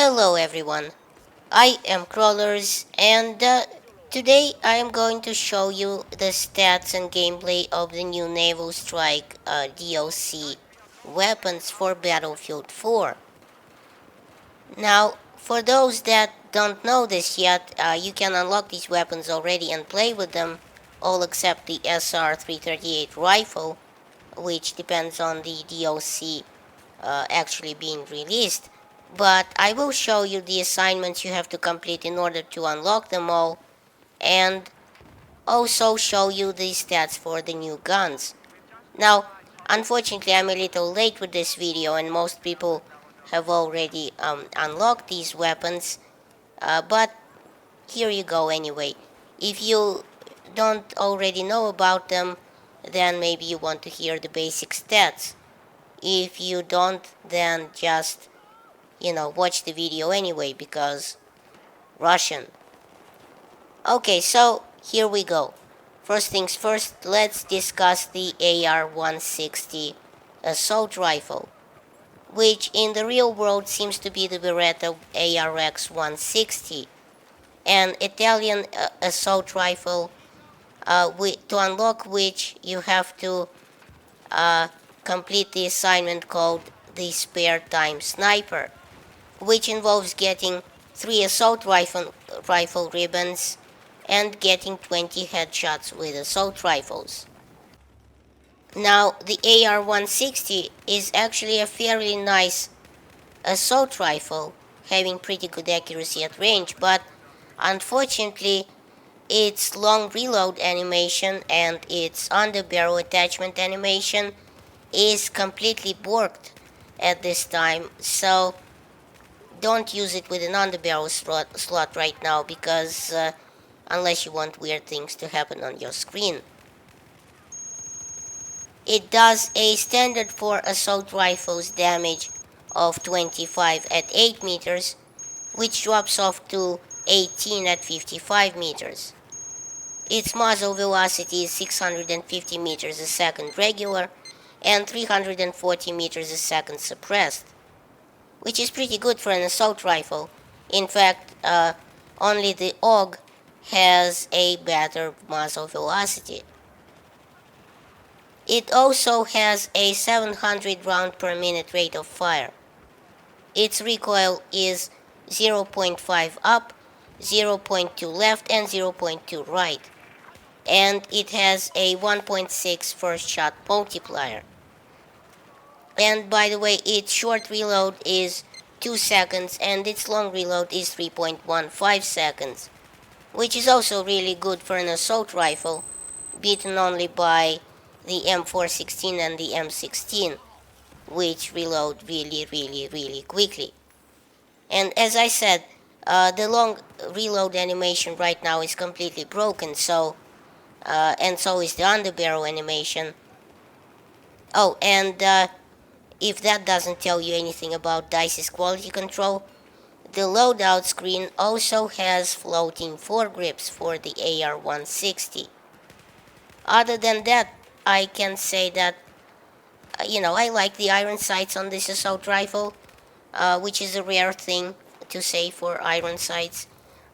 Hello everyone, I am Crawlers and today I am going to show you the stats and gameplay of the new Naval Strike DLC weapons for Battlefield 4. Now, for those that don't know this yet, you can unlock these weapons already and play with them, all except the SR-338 rifle, which depends on the DLC actually being released. But I will show you the assignments you have to complete in order to unlock them all, and also show you the stats for the new guns. Now, unfortunately I'm a little late with this video and most people have already unlocked these weapons, but here you go anyway. If you don't already know about them, then maybe you want to hear the basic stats. If you don't, then just watch the video anyway, because Russian. Okay, so here we go. First things first, let's discuss the AR-160 assault rifle, which in the real world seems to be the Beretta ARX-160, an Italian assault rifle to unlock which you have to complete the assignment called the Spare Time Sniper, which involves getting 3 assault rifle ribbons and getting 20 headshots with assault rifles. Now, the AR-160 is actually a fairly nice assault rifle, having pretty good accuracy at range, but unfortunately its long reload animation and its underbarrel attachment animation is completely borked at this time, so don't use it with an underbarrel slot right now, because unless you want weird things to happen on your screen. It does a standard for assault rifles damage of 25 at 8 meters, which drops off to 18 at 55 meters. Its muzzle velocity is 650 meters a second regular and 340 meters a second suppressed, which is pretty good for an assault rifle. In fact, only the AUG has a better muzzle velocity. It also has a 700 round per minute rate of fire. Its recoil is 0.5 up, 0.2 left, and 0.2 right. And it has a 1.6 first shot multiplier. And by the way, its short reload is 2 seconds and its long reload is 3.15 seconds, which is also really good for an assault rifle, beaten only by the M416 and the M16, which reload really quickly. And as I said, the long reload animation right now is completely broken, and so is the underbarrel animation. Oh, and if that doesn't tell you anything about DICE's quality control, the loadout screen also has floating foregrips for the AR-160. Other than that, I can say that, I like the iron sights on this assault rifle, which is a rare thing to say for iron sights.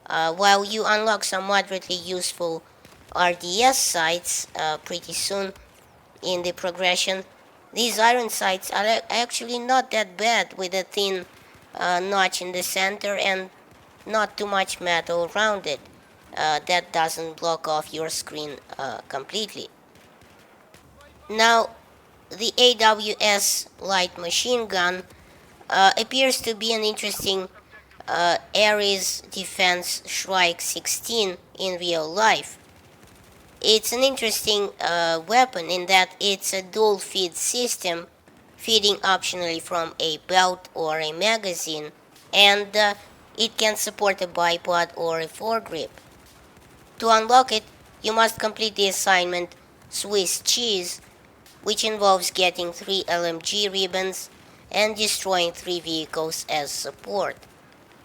While you unlock some moderately useful RDS sights pretty soon in the progression, these iron sights are actually not that bad, with a thin notch in the center and not too much metal around it that doesn't block off your screen completely. Now, the AWS light machine gun appears to be an interesting Ares Defense Shrike 16 in real life. It's an interesting weapon in that it's a dual feed system, feeding optionally from a belt or a magazine, and it can support a bipod or a foregrip. To unlock it, you must complete the assignment Swiss Cheese, which involves getting 3 LMG ribbons and destroying 3 vehicles as support.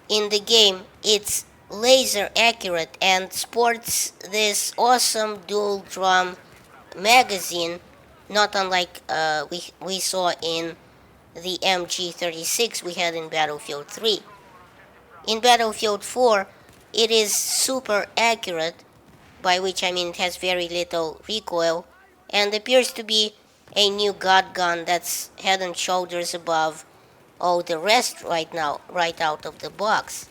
In the game, it's laser accurate and sports this awesome dual drum magazine, not unlike we saw in the MG36 we had in Battlefield 3. In Battlefield 4, it is super accurate, by which I mean it has very little recoil, and appears to be a new god gun that's head and shoulders above all the rest right now, right out of the box.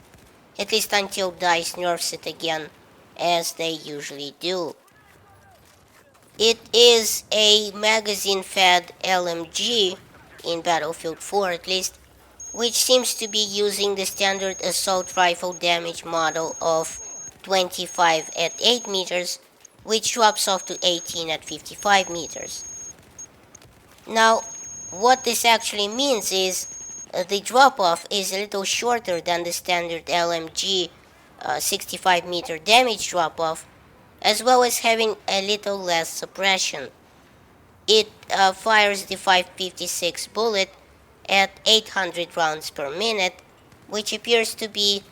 At least until DICE nerfs it again, as they usually do. It is a magazine-fed LMG, in Battlefield 4 at least, which seems to be using the standard assault rifle damage model of 25 at 8 meters, which drops off to 18 at 55 meters. Now, what this actually means is the drop-off is a little shorter than the standard LMG 65 meter damage drop-off, as well as having a little less suppression. It fires the 556 bullet at 800 rounds per minute, which appears to be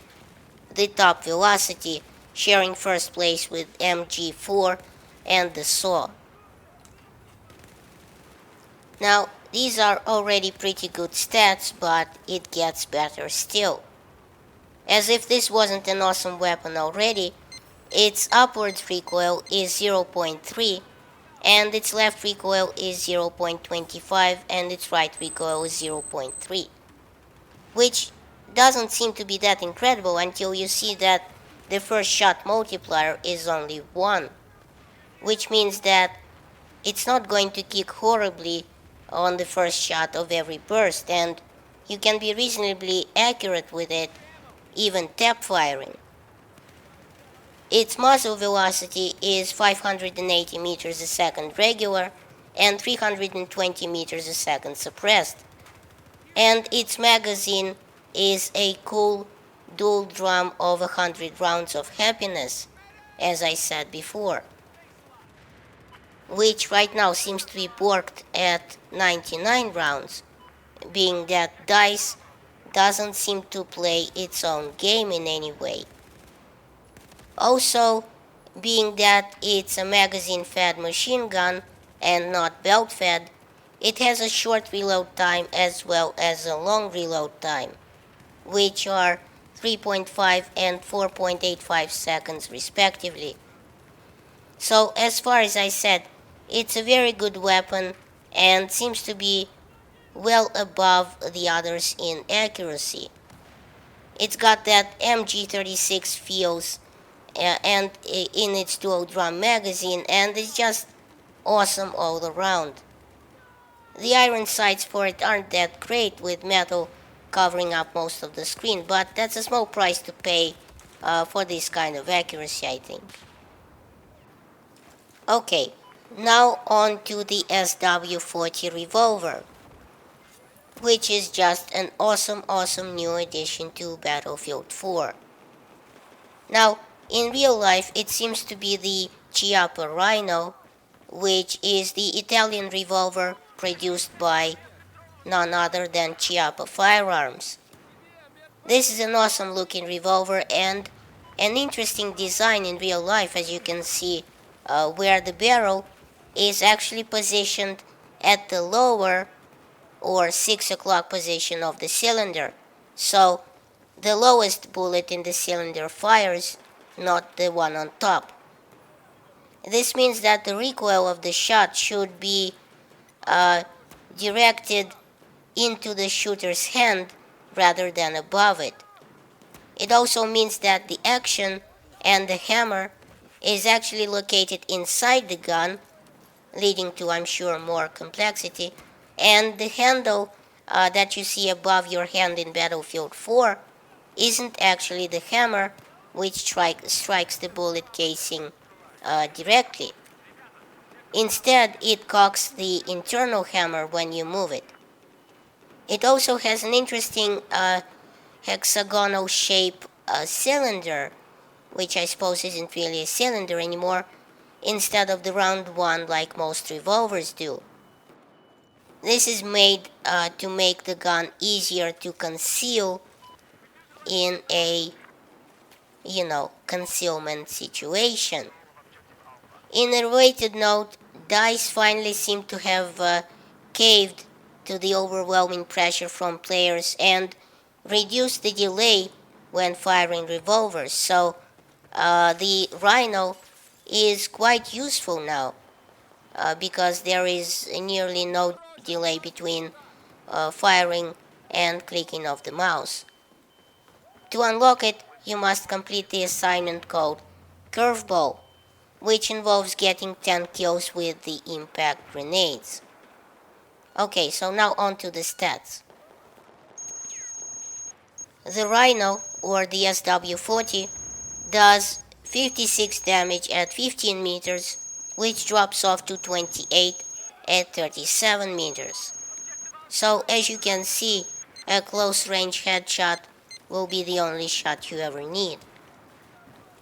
the top velocity, sharing first place with MG4 and the SAW. Now, these are already pretty good stats, but it gets better still. As if this wasn't an awesome weapon already, its upward recoil is 0.3, and its left recoil is 0.25, and its right recoil is 0.3. Which doesn't seem to be that incredible until you see that the first shot multiplier is only 1, which means that it's not going to kick horribly on the first shot of every burst, and you can be reasonably accurate with it, even tap firing. Its muzzle velocity is 580 meters a second regular and 320 meters a second suppressed, and its magazine is a cool dual drum of 100 rounds of happiness, as I said before, which right now seems to be borked at 99 rounds, being that DICE doesn't seem to play its own game in any way. Also, being that it's a magazine-fed machine gun and not belt-fed, it has a short reload time as well as a long reload time, which are 3.5 and 4.85 seconds respectively. So as far as I said, it's a very good weapon and seems to be well above the others in accuracy. It's got that MG36 feels and in its dual drum magazine, and it's just awesome all around. The iron sights for it aren't that great, with metal covering up most of the screen, but that's a small price to pay for this kind of accuracy, I think. Okay, now on to the SW40 revolver, which is just an awesome new addition to Battlefield 4. Now, in real life, it seems to be the Chiappa Rhino, which is the Italian revolver produced by none other than Chiappa Firearms. This is an awesome looking revolver and an interesting design in real life, as you can see, where the barrel is actually positioned at the lower or 6 o'clock position of the cylinder. So the lowest bullet in the cylinder fires, not the one on top. This means that the recoil of the shot should be directed into the shooter's hand rather than above it. It also means that the action and the hammer is actually located inside the gun, leading to, I'm sure, more complexity, and the handle that you see above your hand in Battlefield 4 isn't actually the hammer which strikes the bullet casing directly. Instead, it cocks the internal hammer when you move it. It also has an interesting hexagonal shape cylinder, which I suppose isn't really a cylinder anymore, instead of the round one like most revolvers do. This is made to make the gun easier to conceal in a, concealment situation. In a related note, DICE finally seemed to have caved to the overwhelming pressure from players and reduced the delay when firing revolvers. So the Rhino is quite useful now because there is nearly no delay between firing and clicking of the mouse. To unlock it, you must complete the assignment called Curveball, which involves getting 10 kills with the impact grenades. Okay, so now on to the stats. The Rhino, or the SW40, does 56 damage at 15 meters, which drops off to 28 at 37 meters. So as you can see, a close range headshot will be the only shot you ever need.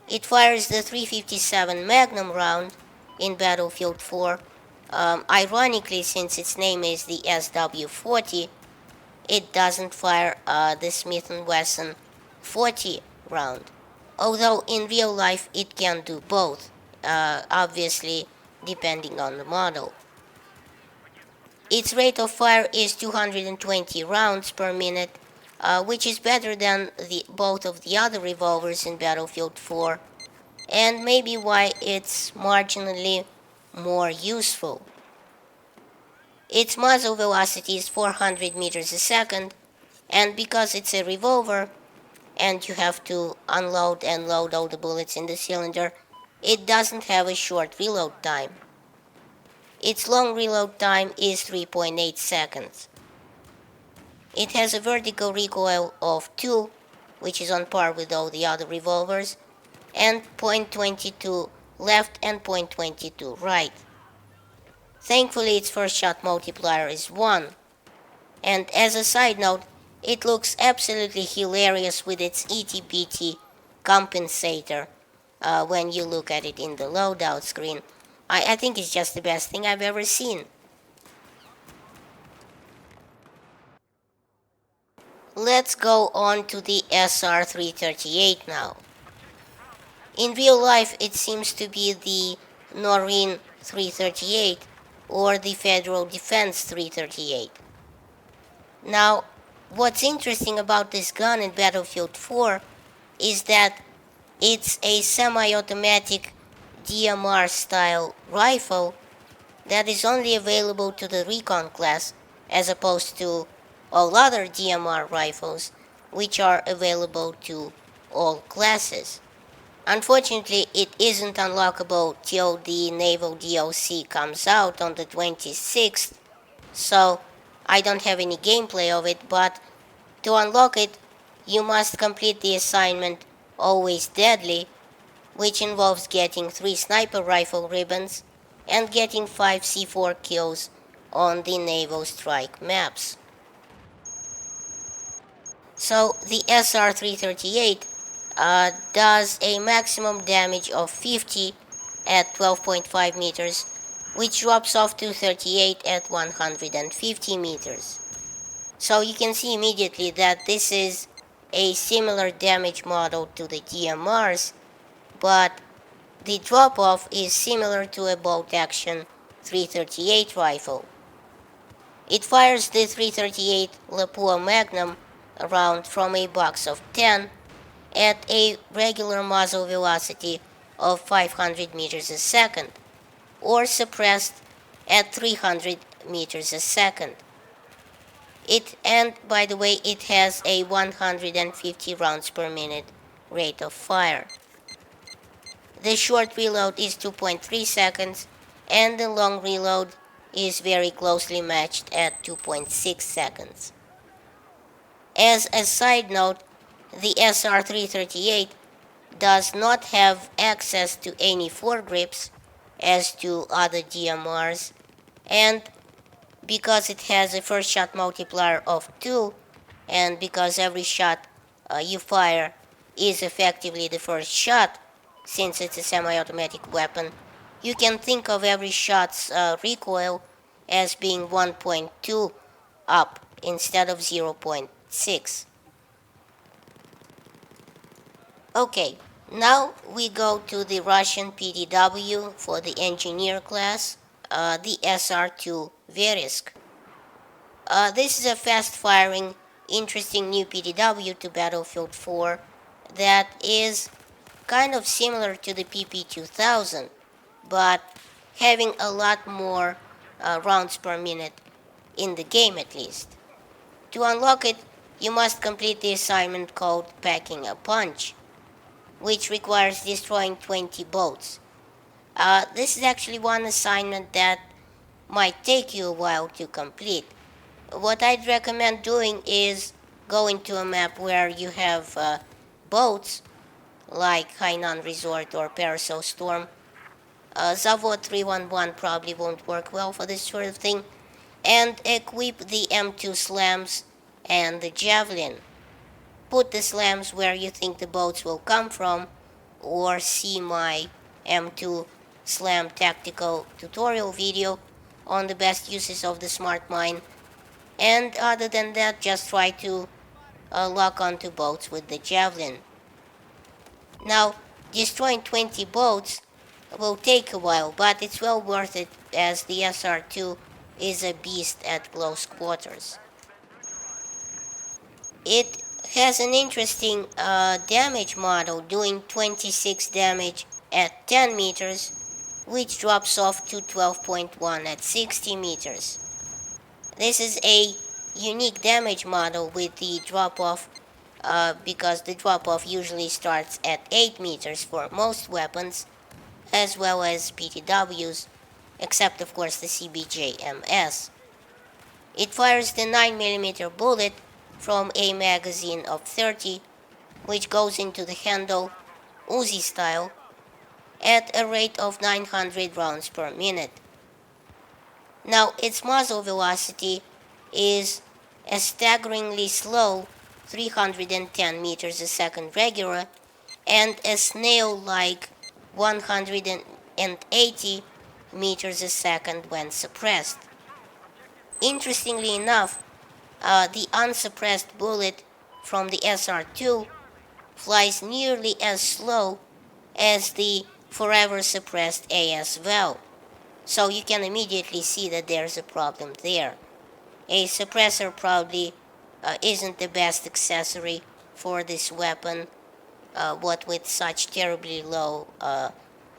It fires the 357 Magnum round in Battlefield 4. Ironically, since its name is the SW40, it doesn't fire the Smith & Wesson 40 round. Although in real life it can do both, obviously depending on the model. Its rate of fire is 220 rounds per minute, which is better than both of the other revolvers in Battlefield 4, and maybe why it's marginally more useful. Its muzzle velocity is 400 meters a second, and because it's a revolver, and you have to unload and load all the bullets in the cylinder, it doesn't have a short reload time. Its long reload time is 3.8 seconds. It has a vertical recoil of 2, which is on par with all the other revolvers, and .22 left and .22 right. Thankfully, its first shot multiplier is 1. And as a side note, it looks absolutely hilarious with its itty-bitty compensator when you look at it in the loadout screen. I think it's just the best thing I've ever seen. Let's go on to the SR-338 now. In real life, it seems to be the Noreen 338 or the Federal Defense 338. Now, what's interesting about this gun in Battlefield 4 is that it's a semi-automatic DMR style rifle that is only available to the Recon class as opposed to all other DMR rifles which are available to all classes. Unfortunately, it isn't unlockable till the Naval DLC comes out on the 26th, so I don't have any gameplay of it, but to unlock it, you must complete the assignment Always Deadly, which involves getting 3 sniper rifle ribbons and getting 5 C4 kills on the Naval Strike maps. So the SR-338 does a maximum damage of 50 at 12.5 meters, which drops off to 38 at 150 meters. So you can see immediately that this is a similar damage model to the DMRs, but the drop-off is similar to a bolt-action 338 rifle. It fires the 338 Lapua Magnum round from a box of 10 at a regular muzzle velocity of 500 meters a second, or suppressed at 300 meters a second. And by the way, it has a 150 rounds per minute rate of fire. The short reload is 2.3 seconds, and the long reload is very closely matched at 2.6 seconds. As a side note, the SR-338 does not have access to any foregrips as do other DMRs, and because it has a first shot multiplier of 2, and because every shot you fire is effectively the first shot, since it's a semi-automatic weapon, you can think of every shot's recoil as being 1.2 up instead of 0.6. Okay, now we go to the Russian PDW for the engineer class, the SR2 Verisk. This is a fast-firing, interesting new PDW to Battlefield 4 that is kind of similar to the PP2000, but having a lot more rounds per minute in the game at least. To unlock it, you must complete the assignment called Packing a Punch, which requires destroying 20 boats. This is actually one assignment that might take you a while to complete. What I'd recommend doing is going to a map where you have boats like Hainan Resort or Parasol Storm. Zavod 311 probably won't work well for this sort of thing. And equip the M2 slams and the javelin. Put the slams where you think the boats will come from, or see my M2 slam tactical tutorial video on the best uses of the smart mine. And other than that, just try to lock onto boats with the javelin. Now, destroying 20 boats will take a while, but it's well worth it as the SR2 is a beast at close quarters. It has an interesting damage model, doing 26 damage at 10 meters, which drops off to 12.1 at 60 meters. This is a unique damage model with the drop off because the drop off usually starts at 8 meters for most weapons, as well as PTWs, except of course the CBJ-MS. It fires the 9mm bullet from a magazine of 30, which goes into the handle, Uzi style, at a rate of 900 rounds per minute. Now, its muzzle velocity is a staggeringly slow 310 meters a second regular and a snail-like 180 meters a second when suppressed. Interestingly enough, the unsuppressed bullet from the SR2 flies nearly as slow as the forever suppressed AS-VAL, so you can immediately see that there's a problem there. A suppressor probably isn't the best accessory for this weapon, what with such terribly low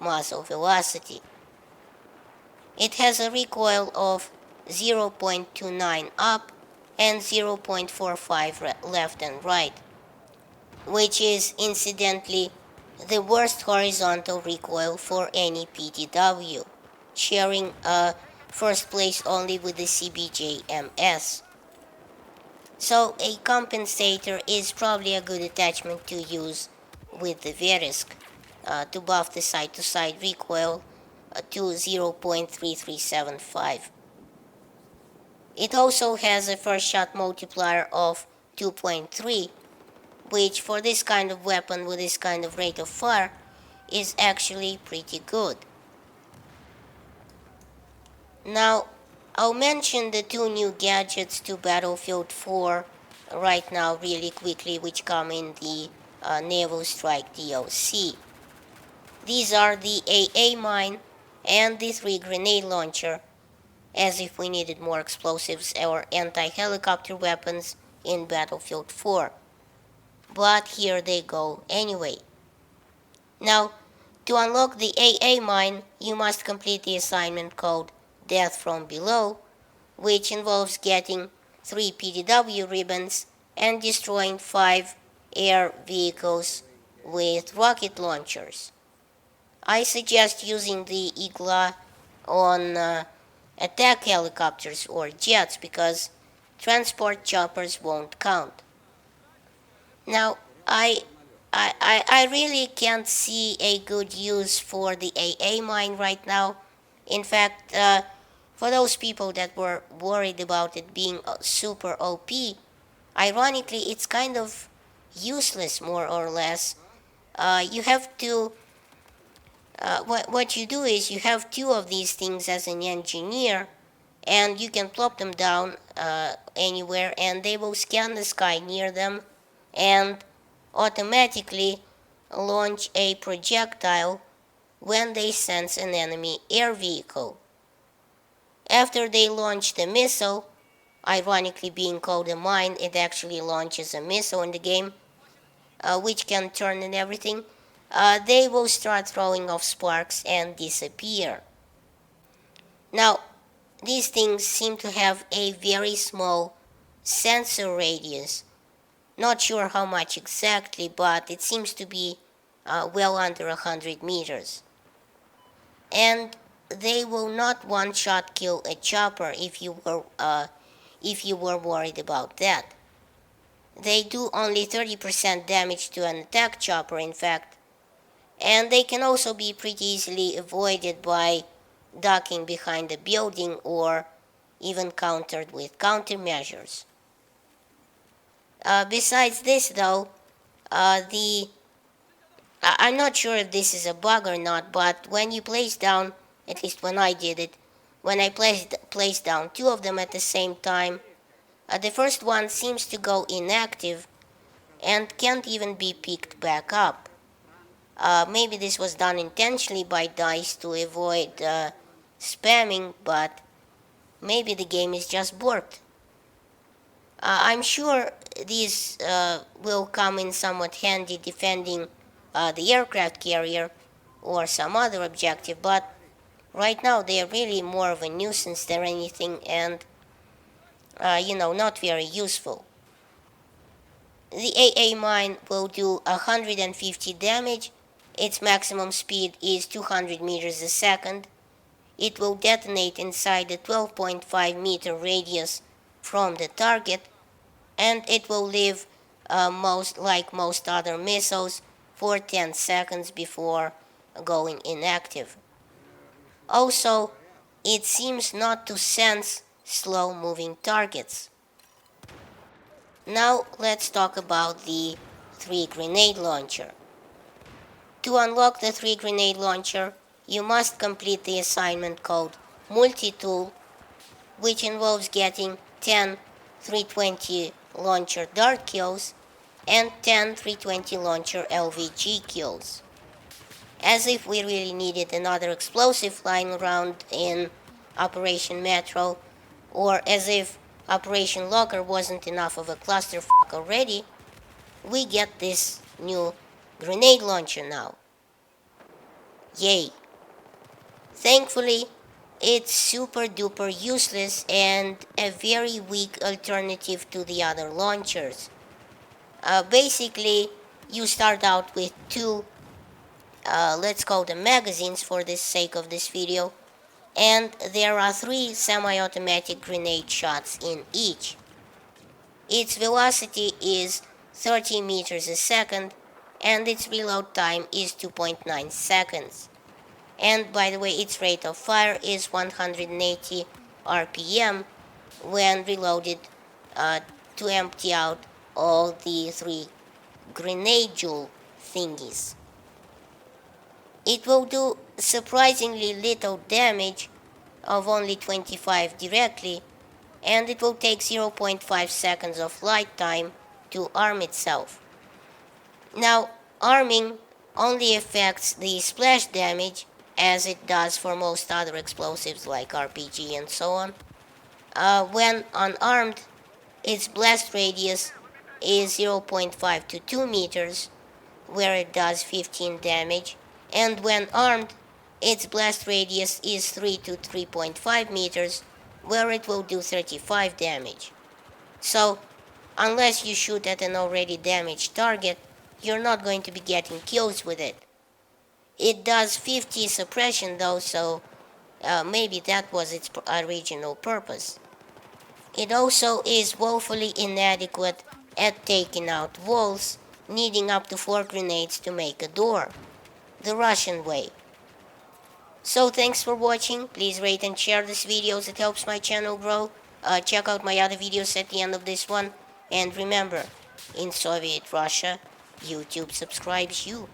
muzzle velocity. It has a recoil of 0.29 up and 0.45 left and right, which is incidentally the worst horizontal recoil for any PTW, sharing first place only with the CBJ-MS. So a compensator is probably a good attachment to use with the Verisk to buff the side-to-side recoil to 0.3375. It also has a first shot multiplier of 2.3, which for this kind of weapon with this kind of rate of fire is actually pretty good. Now, I'll mention the two new gadgets to Battlefield 4 right now really quickly, which come in the Naval Strike DLC. These are the AA mine and the 3 grenade launcher, as if we needed more explosives or anti-helicopter weapons in Battlefield 4. But here they go anyway. Now, to unlock the AA mine, you must complete the assignment called Death from Below, which involves getting 3 PDW ribbons and destroying 5 air vehicles with rocket launchers. I suggest using the Igla on attack helicopters or jets because transport choppers won't count. Now, I really can't see a good use for the AA mine right now. In fact, for those people that were worried about it being super OP, ironically, it's kind of useless more or less. You have to what you do is you have 2 of these things as an engineer, and you can plop them down anywhere, and they will scan the sky near them and automatically launch a projectile when they sense an enemy air vehicle. After they launch the missile, ironically being called a mine, it actually launches a missile in the game. which can turn and everything, they will start throwing off sparks and disappear. Now, these things seem to have a very small sensor radius. Not sure how much exactly, but it seems to be well under 100 meters. And they will not one-shot kill a chopper if you were worried about that. They do only 30% damage to an attack chopper, in fact, and they can also be pretty easily avoided by ducking behind a building or even countered with countermeasures. Besides this, though, I'm not sure if this is a bug or not, but when you place down, at least when I did it, when I placed down two of them at the same time, the first one seems to go inactive and can't even be picked back up. Maybe this was done intentionally by DICE to avoid spamming, but maybe the game is just borked. I'm sure these will come in somewhat handy defending the aircraft carrier or some other objective, but right now they are really more of a nuisance than anything, and not very useful. The AA mine will do 150 damage. Its maximum speed is 200 meters a second. It will detonate inside a 12.5 meter radius from the target, and it will live like most other missiles for 10 seconds before going inactive. Also, it seems not to sense slow-moving targets. Now let's talk about the 3 grenade launcher. To unlock the 3 grenade launcher, you must complete the assignment called Multi-Tool, which involves getting 10 320 launcher dart kills and 10 320 launcher LVG kills. As if we really needed another explosive flying around in Operation Metro, or as if Operation Locker wasn't enough of a clusterfuck already, we get this new grenade launcher now. Yay! Thankfully, it's super duper useless and a very weak alternative to the other launchers. Basically, you start out with two, let's call them magazines for the sake of this video, and there are 3 semi-automatic grenade shots in each. Its velocity is 30 meters a second, and its reload time is 2.9 seconds. And by the way, its rate of fire is 180 RPM when reloaded to empty out all the 3 grenade joule thingies. It will do surprisingly little damage of only 25 directly, and it will take 0.5 seconds of flight time to arm itself. Now, arming only affects the splash damage, as it does for most other explosives like RPG and so on. When unarmed, its blast radius is 0.5 to 2 meters, where it does 15 damage, and when armed, its blast radius is 3 to 3.5 meters, where it will do 35 damage. So, unless you shoot at an already damaged target, you're not going to be getting kills with it. It does 50 suppression though, so maybe that was its original purpose. It also is woefully inadequate at taking out walls, needing up to 4 grenades to make a door, the Russian way. So thanks for watching. Please rate and share this video as it helps my channel grow. Check out my other videos at the end of this one. And remember, in Soviet Russia, YouTube subscribes you.